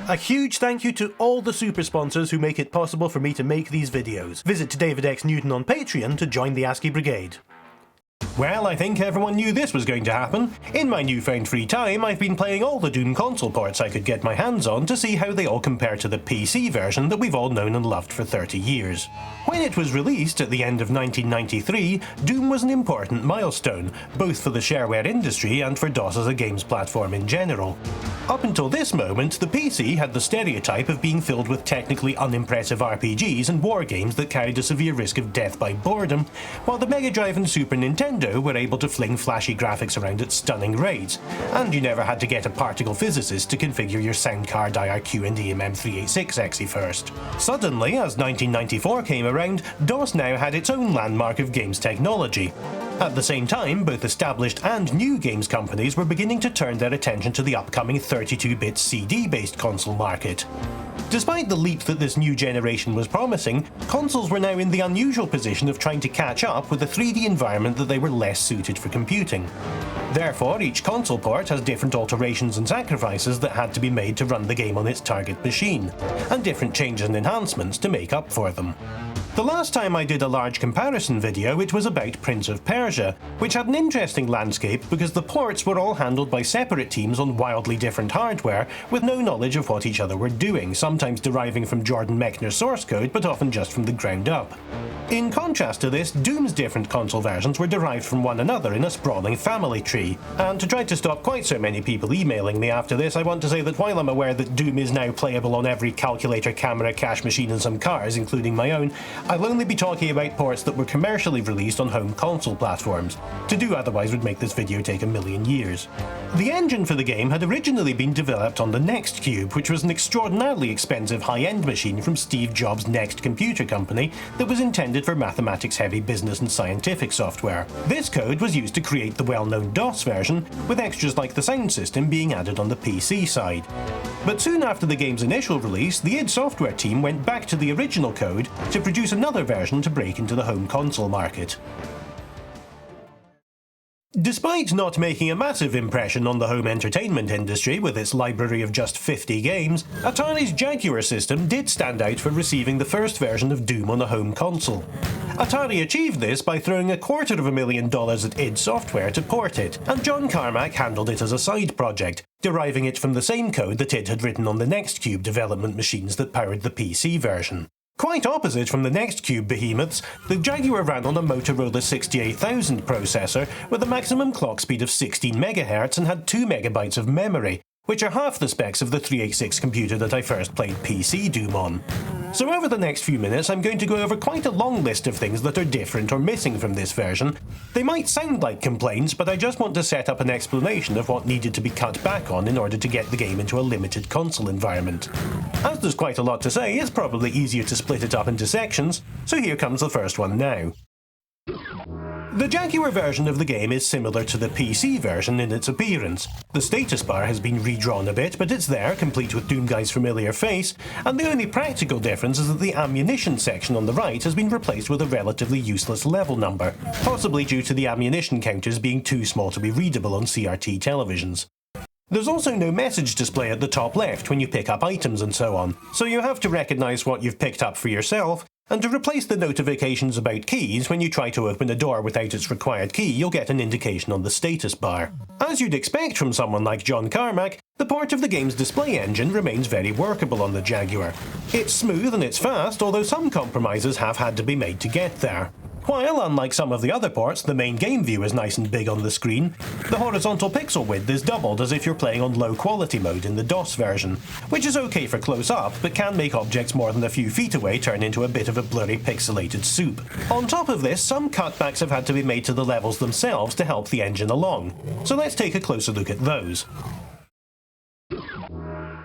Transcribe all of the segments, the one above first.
A huge thank you to all the super sponsors who make it possible for me to make these videos. Visit David X Newton on Patreon to join the ASCII Brigade. Well, I think everyone knew this was going to happen. In my newfound free time, I've been playing all the Doom console ports I could get my hands on to see how they all compare to the PC version that we've all known and loved for 30 years. When it was released at the end of 1993, Doom was an important milestone, both for the shareware industry and for DOS as a games platform in general. Up until this moment, the PC had the stereotype of being filled with technically unimpressive RPGs and war games that carried a severe risk of death by boredom, while the Mega Drive and Super Nintendo were able to fling flashy graphics around at stunning rates, and you never had to get a particle physicist to configure your sound card IRQ and EMM386 first. Suddenly, as 1994 came around, DOS now had its own landmark of games technology. At the same time, both established and new games companies were beginning to turn their attention to the upcoming 32-bit CD-based console market. Despite the leap that this new generation was promising, consoles were now in the unusual position of trying to catch up with a 3D environment that they were less suited for computing. Therefore, each console port has different alterations and sacrifices that had to be made to run the game on its target machine, and different changes and enhancements to make up for them. The last time I did a large comparison video, it was about Prince of Persia, which had an interesting landscape because the ports were all handled by separate teams on wildly different hardware, with no knowledge of what each other were doing, sometimes deriving from Jordan Mechner's source code, but often just from the ground up. In contrast to this, Doom's different console versions were derived from one another in a sprawling family tree. And to try to stop quite so many people emailing me after this, I want to say that while I'm aware that Doom is now playable on every calculator, camera, cash machine and some cars, including my own, I'll only be talking about ports that were commercially released on home console platforms. To do otherwise would make this video take a million years. The engine for the game had originally been developed on the Next Cube, which was an extraordinarily expensive high-end machine from Steve Jobs' Next Computer Company that was intended for mathematics-heavy business and scientific software. This code was used to create the well-known DOS version, with extras like the sound system being added on the PC side. But soon after the game's initial release, the id Software team went back to the original code to produce another version to break into the home console market. Despite not making a massive impression on the home entertainment industry with its library of just 50 games, Atari's Jaguar system did stand out for receiving the first version of Doom on a home console. Atari achieved this by throwing $250,000 at id Software to port it, and John Carmack handled it as a side project, deriving it from the same code that id had written on the Next Cube development machines that powered the PC version. Quite opposite from the Next Cube behemoths, the Jaguar ran on a Motorola 68000 processor with a maximum clock speed of 16 MHz and had 2 MB of memory, which are half the specs of the 386 computer that I first played PC Doom on. So over the next few minutes I'm going to go over quite a long list of things that are different or missing from this version. They might sound like complaints, but I just want to set up an explanation of what needed to be cut back on in order to get the game into a limited console environment. As there's quite a lot to say, it's probably easier to split it up into sections, so here comes the first one now. The Jaguar version of the game is similar to the PC version in its appearance. The status bar has been redrawn a bit, but it's there, complete with Doomguy's familiar face, and the only practical difference is that the ammunition section on the right has been replaced with a relatively useless level number, possibly due to the ammunition counters being too small to be readable on CRT televisions. There's also no message display at the top left when you pick up items and so on, so you have to recognise what you've picked up for yourself, and to replace the notifications about keys, when you try to open a door without its required key, you'll get an indication on the status bar. As you'd expect from someone like John Carmack, the port of the game's display engine remains very workable on the Jaguar. It's smooth and it's fast, although some compromises have had to be made to get there. While, unlike some of the other ports, the main game view is nice and big on the screen, the horizontal pixel width is doubled as if you're playing on low quality mode in the DOS version, which is okay for close up, but can make objects more than a few feet away turn into a bit of a blurry pixelated soup. On top of this, some cutbacks have had to be made to the levels themselves to help the engine along, so let's take a closer look at those.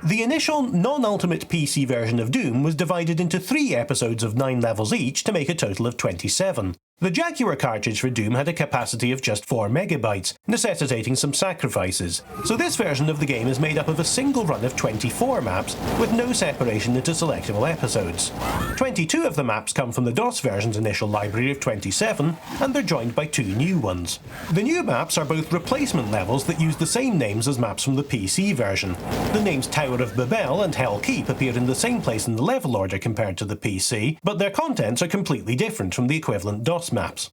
The initial, non-ultimate PC version of Doom was divided into 3 episodes of 9 levels each to make a total of 27. The Jaguar cartridge for Doom had a capacity of just 4 megabytes, necessitating some sacrifices, so this version of the game is made up of a single run of 24 maps, with no separation into selectable episodes. 22 of the maps come from the DOS version's initial library of 27, and they're joined by 2 new ones. The new maps are both replacement levels that use the same names as maps from the PC version. The names Tower of Babel and Hell Keep appear in the same place in the level order compared to the PC, but their contents are completely different from the equivalent DOS maps.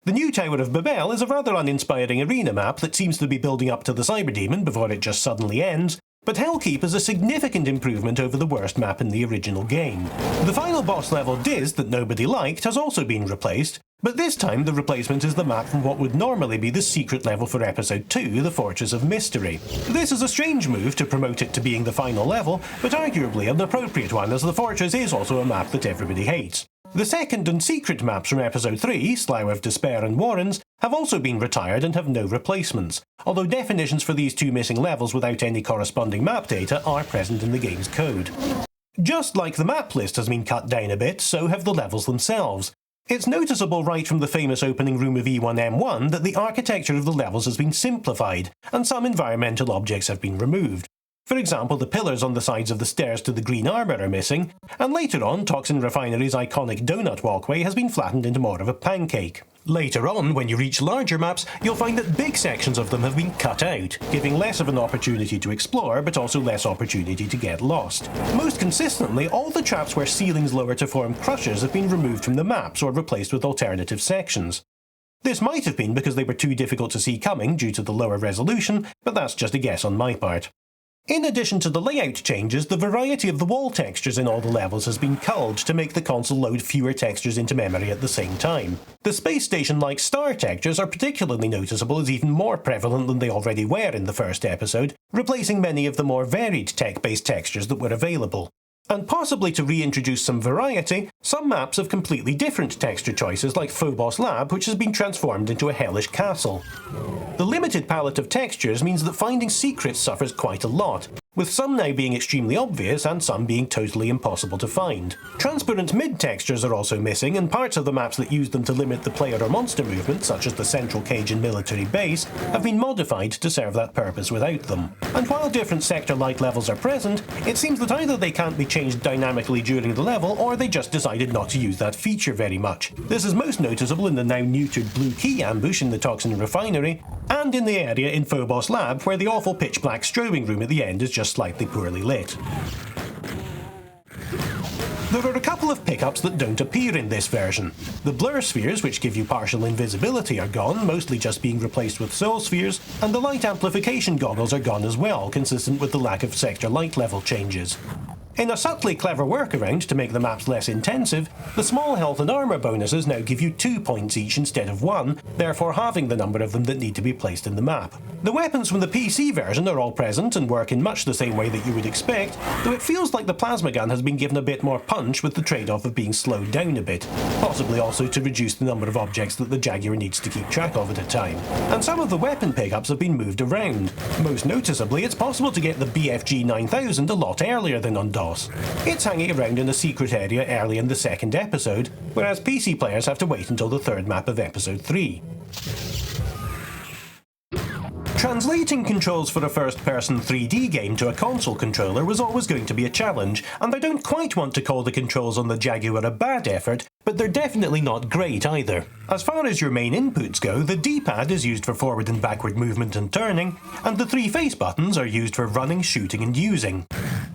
The new Tower of Babel is a rather uninspiring arena map that seems to be building up to the Cyberdemon before it just suddenly ends, but Hellkeep is a significant improvement over the worst map in the original game. The final boss level Diz that nobody liked has also been replaced, but this time the replacement is the map from what would normally be the secret level for Episode 2, the Fortress of Mystery. This is a strange move to promote it to being the final level, but arguably an appropriate one, as the Fortress is also a map that everybody hates. The second and secret maps from Episode 3, Slough of Despair and Warrens, have also been retired and have no replacements, although definitions for these 2 missing levels without any corresponding map data are present in the game's code. Just like the map list has been cut down a bit, so have the levels themselves. It's noticeable right from the famous opening room of E1M1 that the architecture of the levels has been simplified, and some environmental objects have been removed. For example, the pillars on the sides of the stairs to the green armour are missing, and later on, Toxin Refinery's iconic donut walkway has been flattened into more of a pancake. Later on, when you reach larger maps, you'll find that big sections of them have been cut out, giving less of an opportunity to explore, but also less opportunity to get lost. Most consistently, all the traps where ceilings lower to form crushers have been removed from the maps or replaced with alternative sections. This might have been because they were too difficult to see coming due to the lower resolution, but that's just a guess on my part. In addition to the layout changes, the variety of the wall textures in all the levels has been culled to make the console load fewer textures into memory at the same time. The space station-like star textures are particularly noticeable as even more prevalent than they already were in the first episode, replacing many of the more varied tech-based textures that were available. And possibly to reintroduce some variety, some maps have completely different texture choices, like Phobos Lab, which has been transformed into a hellish castle. The limited palette of textures means that finding secrets suffers quite a lot, with some now being extremely obvious and some being totally impossible to find. Transparent mid-textures are also missing, and parts of the maps that use them to limit the player or monster movement, such as the central cage and military base, have been modified to serve that purpose without them. And while different sector-like levels are present, it seems that either they can't be changed dynamically during the level, or they just decided not to use that feature very much. This is most noticeable in the now neutered Blue Key ambush in the Toxin Refinery, and in the area in Phobos Lab, where the awful pitch-black strobing room at the end is just slightly poorly lit. There are a couple of pickups that don't appear in this version. The blur spheres, which give you partial invisibility, are gone, mostly just being replaced with soul spheres, and the light amplification goggles are gone as well, consistent with the lack of sector light level changes. In a subtly clever workaround to make the maps less intensive, the small health and armour bonuses now give you 2 points each instead of 1, therefore halving the number of them that need to be placed in the map. The weapons from the PC version are all present and work in much the same way that you would expect, though it feels like the plasma gun has been given a bit more punch with the trade-off of being slowed down a bit, possibly also to reduce the number of objects that the Jaguar needs to keep track of at a time. And some of the weapon pickups have been moved around. Most noticeably, it's possible to get the BFG 9000 a lot earlier than on DOS. It's hanging around in a secret area early in the second episode, whereas PC players have to wait until the third map of episode 3. Translating controls for a first-person 3D game to a console controller was always going to be a challenge, and I don't quite want to call the controls on the Jaguar a bad effort, but they're definitely not great either. As far as your main inputs go, the D-pad is used for forward and backward movement and turning, and the 3 face buttons are used for running, shooting and using.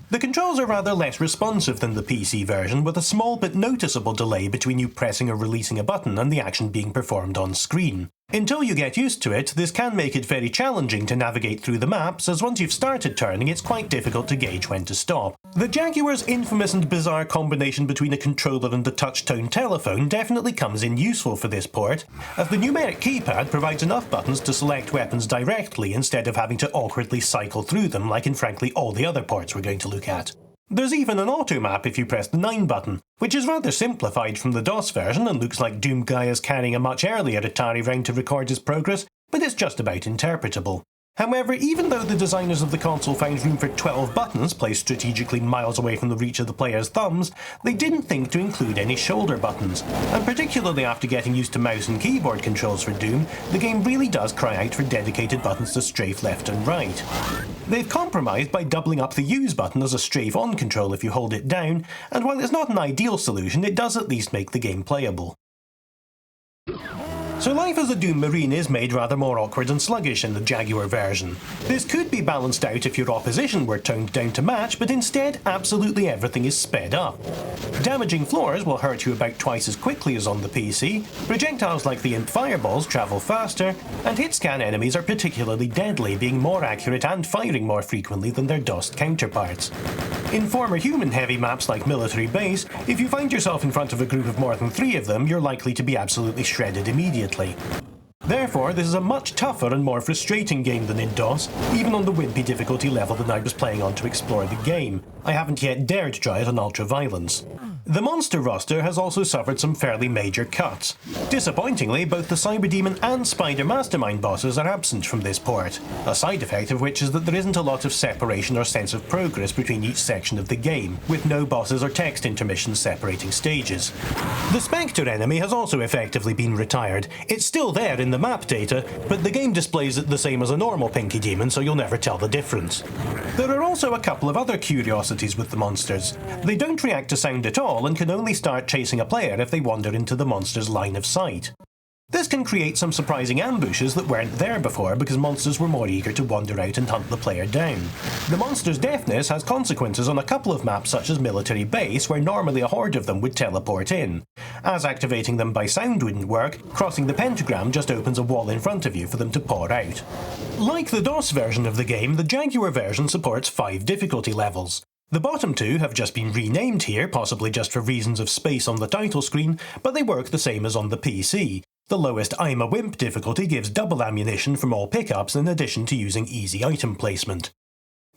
The controls are rather less responsive than the PC version, with a small but noticeable delay between you pressing or releasing a button and the action being performed on screen. Until you get used to it, this can make it very challenging to navigate through the maps, as once you've started turning, it's quite difficult to gauge when to stop. The Jaguar's infamous and bizarre combination between a controller and a touch-tone telephone definitely comes in useful for this port, as the numeric keypad provides enough buttons to select weapons directly instead of having to awkwardly cycle through them like in frankly all the other ports we're going to look at. There's even an auto map if you press the 9 button, which is rather simplified from the DOS version and looks like Doom Guy is carrying a much earlier Atari round to record his progress, but it's just about interpretable. However, even though the designers of the console found room for 12 buttons placed strategically miles away from the reach of the player's thumbs, they didn't think to include any shoulder buttons, and particularly after getting used to mouse and keyboard controls for Doom, the game really does cry out for dedicated buttons to strafe left and right. They've compromised by doubling up the use button as a strafe on control if you hold it down, and while it's not an ideal solution, it does at least make the game playable. So life as a Doom Marine is made rather more awkward and sluggish in the Jaguar version. This could be balanced out if your opposition were toned down to match, but instead absolutely everything is sped up. Damaging floors will hurt you about twice as quickly as on the PC, projectiles like the Imp Fireballs travel faster, and hit-scan enemies are particularly deadly, being more accurate and firing more frequently than their DOSed counterparts. In former human-heavy maps like Military Base, if you find yourself in front of a group of more than 3 of them, you're likely to be absolutely shredded immediately. Therefore, this is a much tougher and more frustrating game than in DOS, even on the wimpy difficulty level that I was playing on to explore the game. I haven't yet dared try it on Ultra Violence. The monster roster has also suffered some fairly major cuts. Disappointingly, both the Cyberdemon and Spider Mastermind bosses are absent from this port, a side effect of which is that there isn't a lot of separation or sense of progress between each section of the game, with no bosses or text intermissions separating stages. The Spectre enemy has also effectively been retired. It's still there in the map data, but the game displays it the same as a normal Pinky Demon, so you'll never tell the difference. There are also a couple of other curiosities with the monsters. They don't react to sound at all, and can only start chasing a player if they wander into the monster's line of sight. This can create some surprising ambushes that weren't there before because monsters were more eager to wander out and hunt the player down. The monster's deafness has consequences on a couple of maps such as Military Base, where normally a horde of them would teleport in. As activating them by sound wouldn't work, crossing the pentagram just opens a wall in front of you for them to pour out. Like the DOS version of the game, the Jaguar version supports 5 difficulty levels. The bottom 2 have just been renamed here, possibly just for reasons of space on the title screen, but they work the same as on the PC. The lowest I'm a Wimp difficulty gives double ammunition from all pickups in addition to using easy item placement.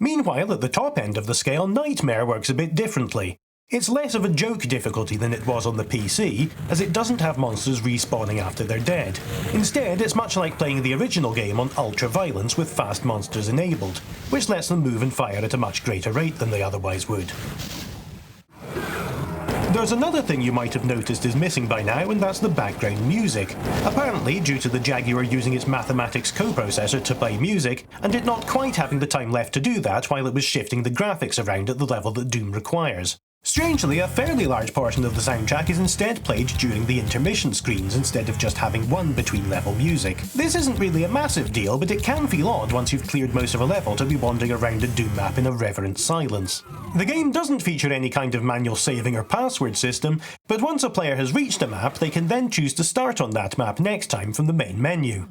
Meanwhile, at the top end of the scale, Nightmare works a bit differently. It's less of a joke difficulty than it was on the PC, as it doesn't have monsters respawning after they're dead. Instead, it's much like playing the original game on Ultra Violence with fast monsters enabled, which lets them move and fire at a much greater rate than they otherwise would. There's another thing you might have noticed is missing by now, and that's the background music. Apparently, due to the Jaguar using its mathematics coprocessor to play music, and it not quite having the time left to do that while it was shifting the graphics around at the level that Doom requires. Strangely, a fairly large portion of the soundtrack is instead played during the intermission screens instead of just having one between-level music. This isn't really a massive deal, but it can feel odd once you've cleared most of a level to be wandering around a Doom map in a reverent silence. The game doesn't feature any kind of manual saving or password system, but once a player has reached a map, they can then choose to start on that map next time from the main menu.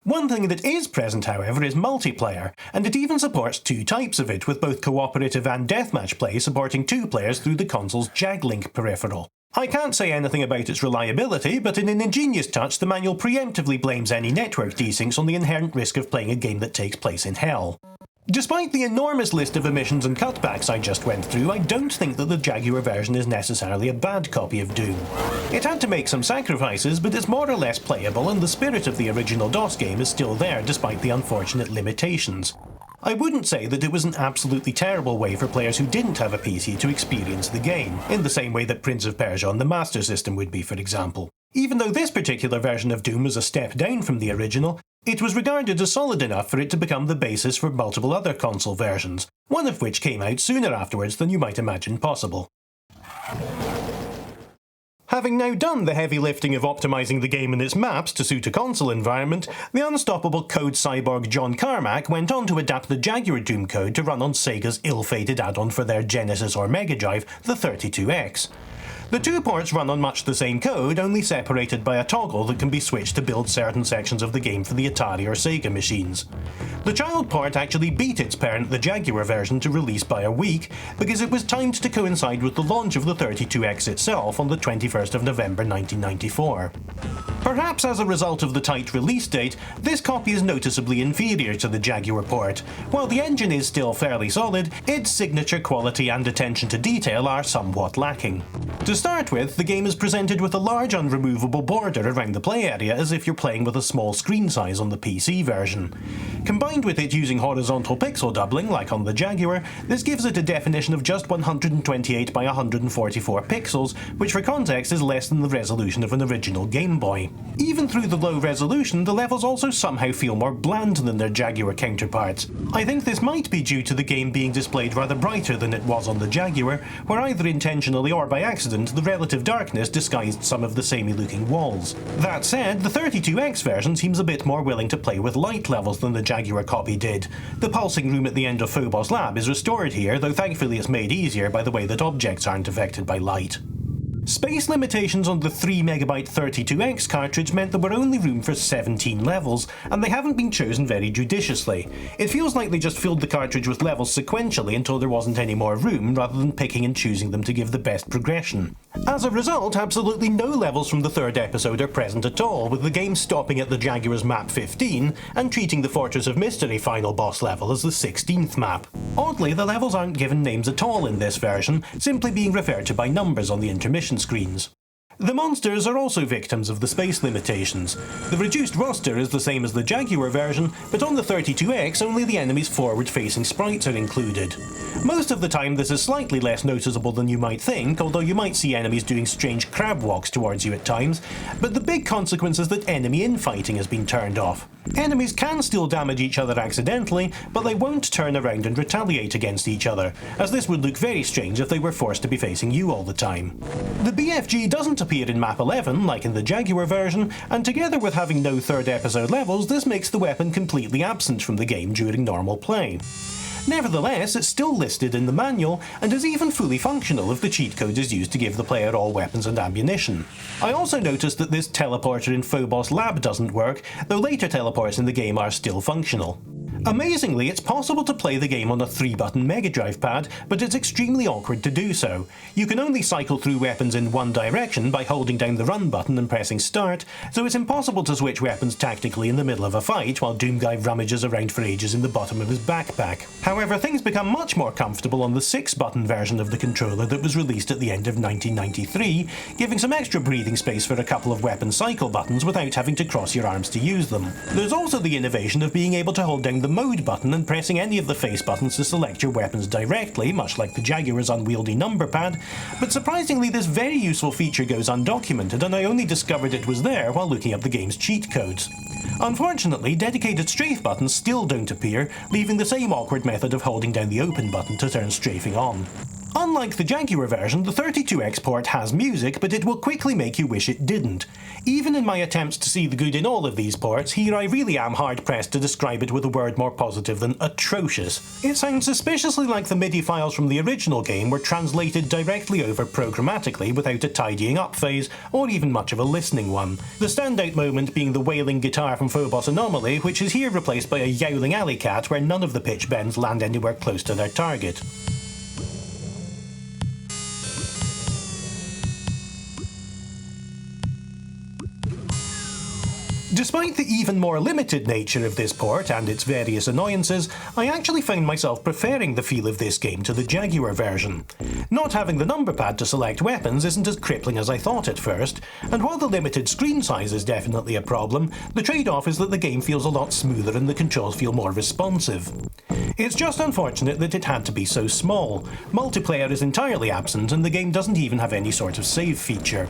One thing that is present, however, is multiplayer, and it even supports 2 types of it, with both cooperative and deathmatch play supporting 2 players through the console's JagLink peripheral. I can't say anything about its reliability, but in an ingenious touch, the manual preemptively blames any network desyncs on the inherent risk of playing a game that takes place in hell. Despite the enormous list of omissions and cutbacks I just went through, I don't think that the Jaguar version is necessarily a bad copy of Doom. It had to make some sacrifices, but it's more or less playable, and the spirit of the original DOS game is still there despite the unfortunate limitations. I wouldn't say that it was an absolutely terrible way for players who didn't have a PC to experience the game, in the same way that Prince of Persia on the Master System would be, for example. Even though this particular version of Doom was a step down from the original, it was regarded as solid enough for it to become the basis for multiple other console versions, one of which came out sooner afterwards than you might imagine possible. Having now done the heavy lifting of optimising the game and its maps to suit a console environment, the unstoppable code cyborg John Carmack went on to adapt the Jaguar Doom code to run on Sega's ill-fated add-on for their Genesis or Mega Drive, the 32X. The 2 ports run on much the same code, only separated by a toggle that can be switched to build certain sections of the game for the Atari or Sega machines. The child port actually beat its parent, the Jaguar version, to release by a week, because it was timed to coincide with the launch of the 32X itself on the 21st of November 1994. Perhaps as a result of the tight release date, this copy is noticeably inferior to the Jaguar port. While the engine is still fairly solid, its signature quality and attention to detail are somewhat lacking. To start with, the game is presented with a large unremovable border around the play area as if you're playing with a small screen size on the PC version. Combined with it using horizontal pixel doubling like on the Jaguar, this gives it a definition of just 128 by 144 pixels, which for context is less than the resolution of an original Game Boy. Even through the low resolution, the levels also somehow feel more bland than their Jaguar counterparts. I think this might be due to the game being displayed rather brighter than it was on the Jaguar, where either intentionally or by accident the relative darkness disguised some of the samey looking walls. That said, the 32X version seems a bit more willing to play with light levels than the Jaguar copy did. The pulsing room at the end of Phobos Lab is restored here, though thankfully it's made easier by the way that objects aren't affected by light. Space limitations on the 3MB 32X cartridge meant there were only room for 17 levels, and they haven't been chosen very judiciously. It feels like they just filled the cartridge with levels sequentially until there wasn't any more room, rather than picking and choosing them to give the best progression. As a result, absolutely no levels from the third episode are present at all, with the game stopping at the Jaguar's map 15 and treating the Fortress of Mystery final boss level as the 16th map. Oddly, the levels aren't given names at all in this version, simply being referred to by numbers on the intermission screens. The monsters are also victims of the space limitations. The reduced roster is the same as the Jaguar version, but on the 32X only the enemy's forward-facing sprites are included. Most of the time this is slightly less noticeable than you might think, although you might see enemies doing strange crab walks towards you at times, but the big consequence is that enemy infighting has been turned off. Enemies can still damage each other accidentally, but they won't turn around and retaliate against each other, as this would look very strange if they were forced to be facing you all the time. The BFG doesn't appear in map 11 like in the Jaguar version, and together with having no third episode levels, this makes the weapon completely absent from the game during normal play. Nevertheless, it's still listed in the manual, and is even fully functional if the cheat code is used to give the player all weapons and ammunition. I also noticed that this teleporter in Phobos Lab doesn't work, though later teleports in the game are still functional. Amazingly, it's possible to play the game on a 3-button Mega Drive pad, but it's extremely awkward to do so. You can only cycle through weapons in one direction by holding down the run button and pressing start, so it's impossible to switch weapons tactically in the middle of a fight while Doomguy rummages around for ages in the bottom of his backpack. However, things become much more comfortable on the 6-button version of the controller that was released at the end of 1993, giving some extra breathing space for a couple of weapon cycle buttons without having to cross your arms to use them. There's also the innovation of being able to hold down the mode button and pressing any of the face buttons to select your weapons directly, much like the Jaguar's unwieldy number pad, but surprisingly this very useful feature goes undocumented, and I only discovered it was there while looking up the game's cheat codes. Unfortunately, dedicated strafe buttons still don't appear, leaving the same awkward method of holding down the open button to turn strafing on. Unlike the Jaguar version, the 32X port has music, but it will quickly make you wish it didn't. Even in my attempts to see the good in all of these ports, here I really am hard-pressed to describe it with a word more positive than atrocious. It sounds suspiciously like the MIDI files from the original game were translated directly over programmatically without a tidying up phase, or even much of a listening one. The standout moment being the wailing guitar from Phobos Anomaly, which is here replaced by a yowling alley cat where none of the pitch bends land anywhere close to their target. Despite the even more limited nature of this port and its various annoyances, I actually found myself preferring the feel of this game to the Jaguar version. Not having the number pad to select weapons isn't as crippling as I thought at first, and while the limited screen size is definitely a problem, the trade-off is that the game feels a lot smoother and the controls feel more responsive. It's just unfortunate that it had to be so small. Multiplayer is entirely absent and the game doesn't even have any sort of save feature.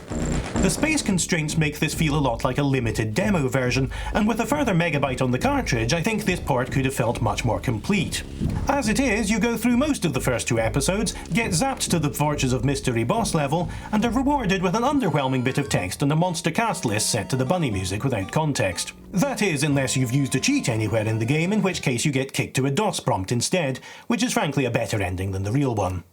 The space constraints make this feel a lot like a limited demo version, and with a further megabyte on the cartridge, I think this port could have felt much more complete. As it is, you go through most of the first 2 episodes, get zapped to the Fortress of Mystery boss level, and are rewarded with an underwhelming bit of text and a monster cast list set to the bunny music without context. That is, unless you've used a cheat anywhere in the game, in which case you get kicked to a DOS prompt instead, which is frankly a better ending than the real one.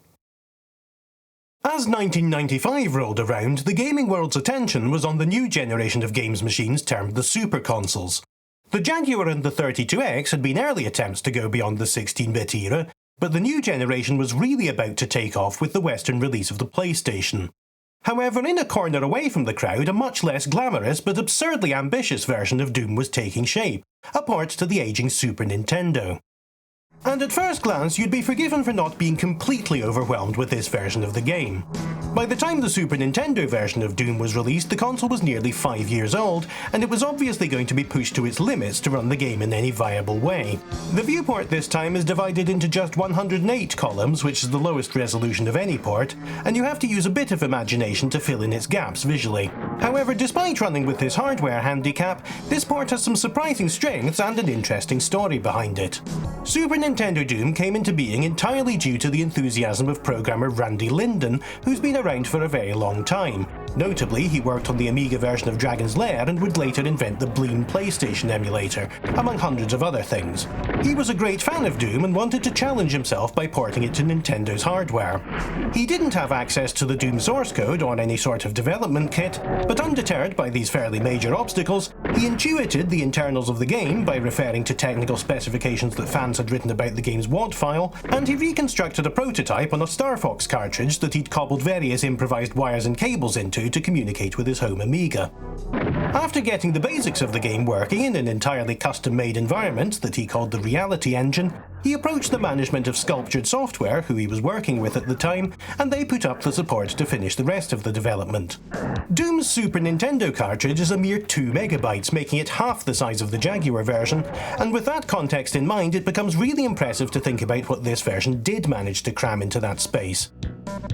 As 1995 rolled around, the gaming world's attention was on the new generation of games machines termed the Super Consoles. The Jaguar and the 32X had been early attempts to go beyond the 16-bit era, but the new generation was really about to take off with the Western release of the PlayStation. However, in a corner away from the crowd, a much less glamorous but absurdly ambitious version of Doom was taking shape, a port to the aging Super Nintendo. And at first glance, you'd be forgiven for not being completely overwhelmed with this version of the game. By the time the Super Nintendo version of Doom was released, the console was nearly 5 years old, and it was obviously going to be pushed to its limits to run the game in any viable way. The viewport this time is divided into just 108 columns, which is the lowest resolution of any port, and you have to use a bit of imagination to fill in its gaps visually. However, despite running with this hardware handicap, this port has some surprising strengths and an interesting story behind it. Super Nintendo Doom came into being entirely due to the enthusiasm of programmer Randy Linden, who's been around for a very long time. Notably, he worked on the Amiga version of Dragon's Lair and would later invent the Bleem PlayStation emulator, among hundreds of other things. He was a great fan of Doom and wanted to challenge himself by porting it to Nintendo's hardware. He didn't have access to the Doom source code or any sort of development kit, but undeterred by these fairly major obstacles, he intuited the internals of the game by referring to technical specifications that fans had written about the game's WAD file, and he reconstructed a prototype on a Star Fox cartridge that he'd cobbled various improvised wires and cables into to communicate with his home Amiga. After getting the basics of the game working in an entirely custom-made environment that he called the Reality Engine, he approached the management of Sculptured Software, who he was working with at the time, and they put up the support to finish the rest of the development. Doom's Super Nintendo cartridge is a mere 2 megabytes, making it half the size of the Jaguar version, and with that context in mind, it becomes really impressive to think about what this version did manage to cram into that space.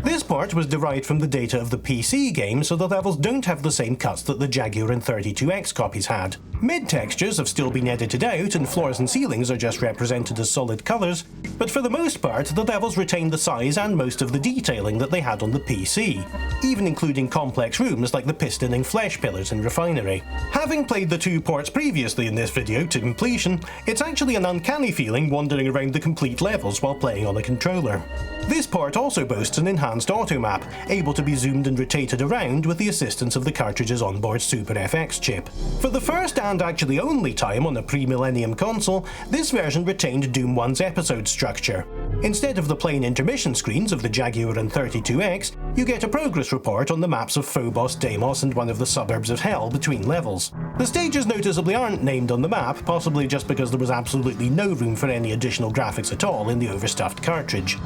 This port was derived from the data of the PC game, so the levels don't have the same cuts that the Jaguar and 32X copies had. Mid-textures have still been edited out, and floors and ceilings are just represented as solid colours, but for the most part the levels retain the size and most of the detailing that they had on the PC, even including complex rooms like the pistoning flesh pillars and refinery. Having played the two ports previously in this video to completion, it's actually an uncanny feeling wandering around the complete levels while playing on a controller. This port also boasts an enhanced auto map, able to be zoomed and rotated around with the assistance of the cartridge's onboard Super FX chip. For the first and actually only time on a pre-millennium console, this version retained Doom 1's episode structure. Instead of the plain intermission screens of the Jaguar and 32X, you get a progress report on the maps of Phobos, Deimos and one of the suburbs of Hell between levels. The stages noticeably aren't named on the map, possibly just because there was absolutely no room for any additional graphics at all in the overstuffed cartridge.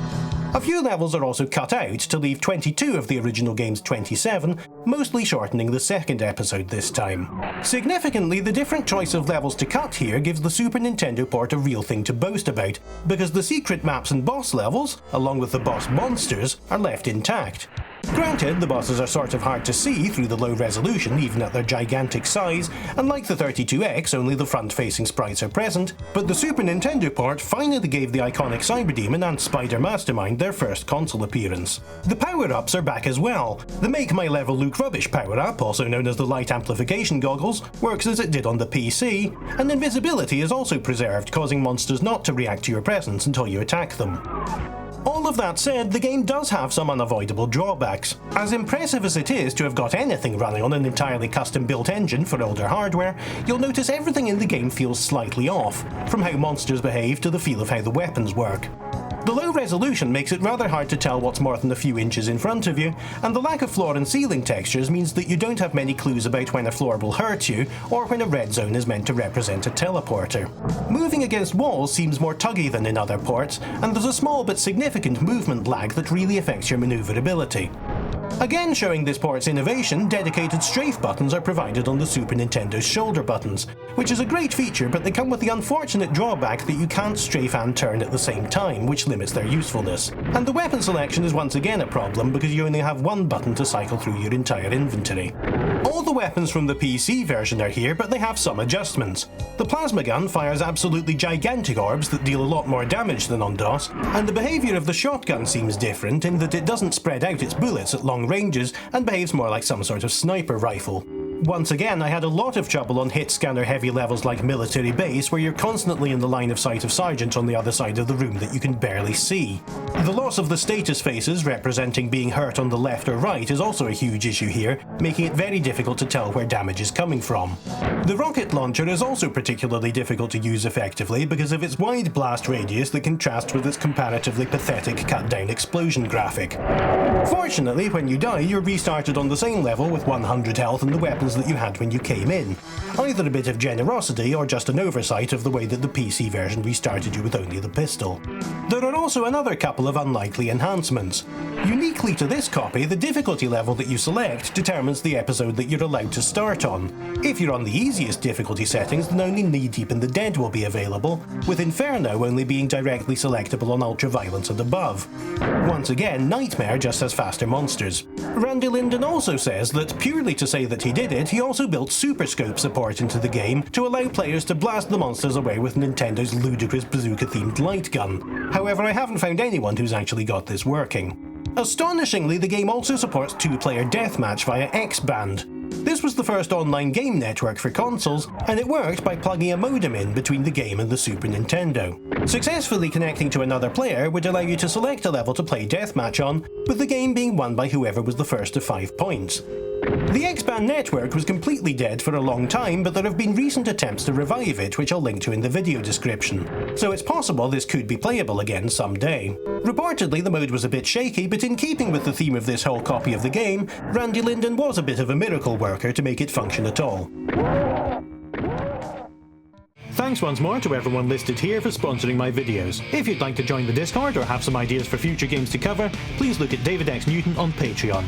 A few levels are also cut out to leave 22 of the original game's 27, mostly shortening the second episode this time. Significantly, the different choice of levels to cut here gives the Super Nintendo port a real thing to boast about, because the secret maps and boss levels, along with the boss monsters, are left intact. Granted, the bosses are sort of hard to see through the low resolution even at their gigantic size, and like the 32X, only the front-facing sprites are present, but the Super Nintendo port finally gave the iconic Cyberdemon and Spider Mastermind their first console appearance. The power-ups are back as well. The Make My Level Look Rubbish power-up, also known as the Light Amplification Goggles, works as it did on the PC, and invisibility is also preserved, causing monsters not to react to your presence until you attack them. All of that said, the game does have some unavoidable drawbacks. As impressive as it is to have got anything running on an entirely custom-built engine for older hardware, you'll notice everything in the game feels slightly off, from how monsters behave to the feel of how the weapons work. The low resolution makes it rather hard to tell what's more than a few inches in front of you, and the lack of floor and ceiling textures means that you don't have many clues about when a floor will hurt you, or when a red zone is meant to represent a teleporter. Moving against walls seems more tuggy than in other ports, and there's a small but significant movement lag that really affects your maneuverability. Again showing this port's innovation, dedicated strafe buttons are provided on the Super Nintendo's shoulder buttons, which is a great feature, but they come with the unfortunate drawback that you can't strafe and turn at the same time, which limits their usefulness. And the weapon selection is once again a problem because you only have one button to cycle through your entire inventory. All the weapons from the PC version are here, but they have some adjustments. The plasma gun fires absolutely gigantic orbs that deal a lot more damage than on DOS, and the behaviour of the shotgun seems different in that it doesn't spread out its bullets at long ranges and behaves more like some sort of sniper rifle. Once again, I had a lot of trouble on hit scanner heavy levels like Military Base, where you're constantly in the line of sight of sergeants on the other side of the room that you can barely see. The loss of the status faces, representing being hurt on the left or right, is also a huge issue here, making it very difficult to tell where damage is coming from. The rocket launcher is also particularly difficult to use effectively because of its wide blast radius that contrasts with its comparatively pathetic cut-down explosion graphic. Fortunately, when you die, you're restarted on the same level with 100 health and the weapons that you had when you came in. Either a bit of generosity or just an oversight of the way that the PC version restarted you with only the pistol. There are also another couple of unlikely enhancements. Uniquely to this copy, the difficulty level that you select determines the episode that you're allowed to start on. If you're on the easiest difficulty settings, then only Knee Deep in the Dead will be available, with Inferno only being directly selectable on Ultraviolence and above. Once again, Nightmare just has faster monsters. Randy Linden also says that, purely to say that he did it, he also built Super Scope support into the game to allow players to blast the monsters away with Nintendo's ludicrous bazooka-themed light gun. However, I haven't found anyone who's actually got this working. Astonishingly, the game also supports 2-player deathmatch via X-Band. This was the first online game network for consoles, and it worked by plugging a modem in between the game and the Super Nintendo. Successfully connecting to another player would allow you to select a level to play deathmatch on, with the game being won by whoever was the first to 5 points. The X-Band network was completely dead for a long time, but there have been recent attempts to revive it, which I'll link to in the video description. So it's possible this could be playable again someday. Reportedly, the mode was a bit shaky, but in keeping with the theme of this whole copy of the game, Randy Linden was a bit of a miracle worker to make it function at all. Thanks once more to everyone listed here for sponsoring my videos. If you'd like to join the Discord or have some ideas for future games to cover, please look at David X Newton on Patreon.